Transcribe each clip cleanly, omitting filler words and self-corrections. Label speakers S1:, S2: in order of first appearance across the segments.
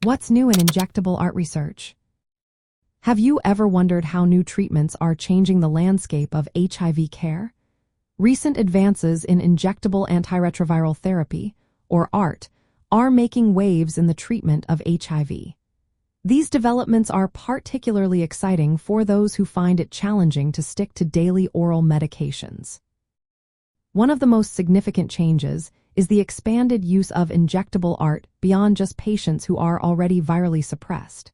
S1: What's new in injectable art research? Have you ever wondered how new treatments are changing the landscape of HIV care? Recent advances in injectable antiretroviral therapy, or ART, are making waves in the treatment of HIV. These developments are particularly exciting for those who find it challenging to stick to daily oral medications. One of the most significant changes is the expanded use of injectable ART beyond just patients who are already virally suppressed.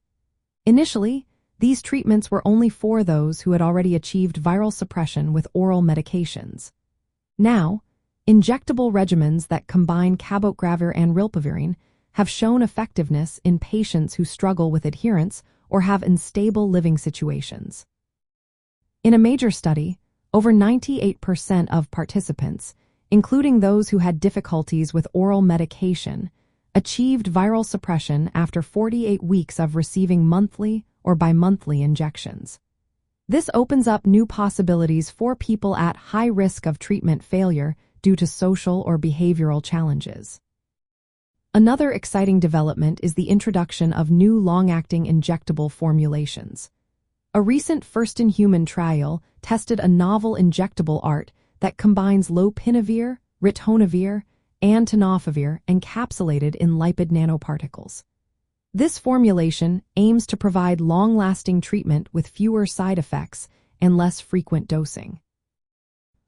S1: Initially, these treatments were only for those who had already achieved viral suppression with oral medications. Now, injectable regimens that combine cabotegravir and rilpivirine have shown effectiveness in patients who struggle with adherence or have unstable living situations. In a major study, over 98% of participants, including those who had difficulties with oral medication, achieved viral suppression after 48 weeks of receiving monthly or bimonthly injections. This opens up new possibilities for people at high risk of treatment failure due to social or behavioral challenges. Another exciting development is the introduction of new long-acting injectable formulations. A recent first-in-human trial tested a novel injectable ART that combines lopinavir, ritonavir, and tenofovir encapsulated in lipid nanoparticles. This formulation aims to provide long-lasting treatment with fewer side effects and less frequent dosing.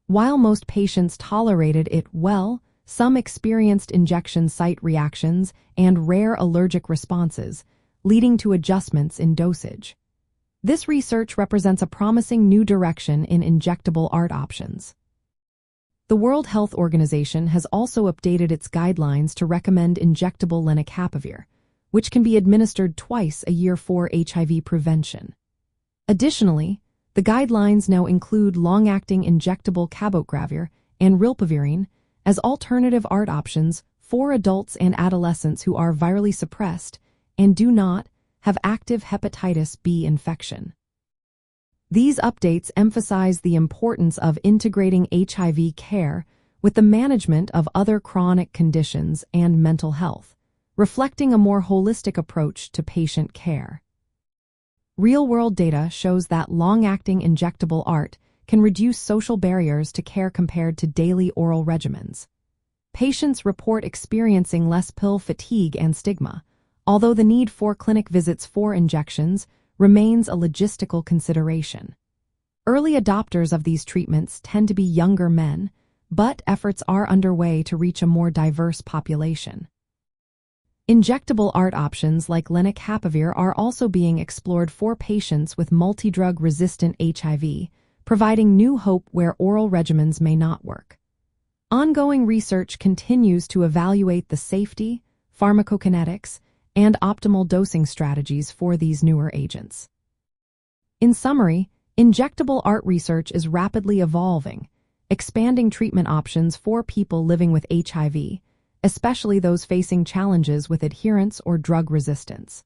S1: While most patients tolerated it well, some experienced injection site reactions and rare allergic responses, leading to adjustments in dosage. This research represents a promising new direction in injectable ART options. The World Health Organization has also updated its guidelines to recommend injectable lenacapavir, which can be administered twice a year for HIV prevention. Additionally, the guidelines now include long-acting injectable cabotegravir and rilpivirine as alternative ART options for adults and adolescents who are virally suppressed and do not have active hepatitis B infection. These updates emphasize the importance of integrating HIV care with the management of other chronic conditions and mental health, reflecting a more holistic approach to patient care. Real-world data shows that long-acting injectable ART can reduce social barriers to care compared to daily oral regimens. Patients report experiencing less pill fatigue and stigma, although the need for clinic visits for injections remains a logistical consideration. Early adopters of these treatments tend to be younger men, but efforts are underway to reach a more diverse population. Injectable ART options like lenacapavir are also being explored for patients with multidrug-resistant HIV, providing new hope where oral regimens may not work. Ongoing research continues to evaluate the safety, pharmacokinetics, and optimal dosing strategies for these newer agents. In summary, injectable ART research is rapidly evolving, expanding treatment options for people living with HIV, especially those facing challenges with adherence or drug resistance.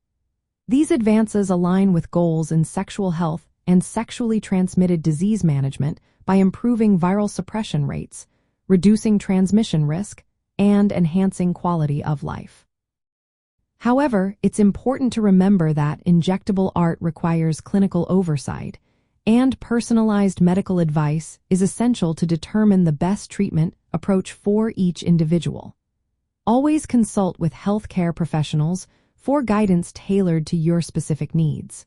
S1: These advances align with goals in sexual health and sexually transmitted disease management by improving viral suppression rates, reducing transmission risk, and enhancing quality of life. However, it's important to remember that injectable ART requires clinical oversight, and personalized medical advice is essential to determine the best treatment approach for each individual. Always consult with healthcare professionals for guidance tailored to your specific needs.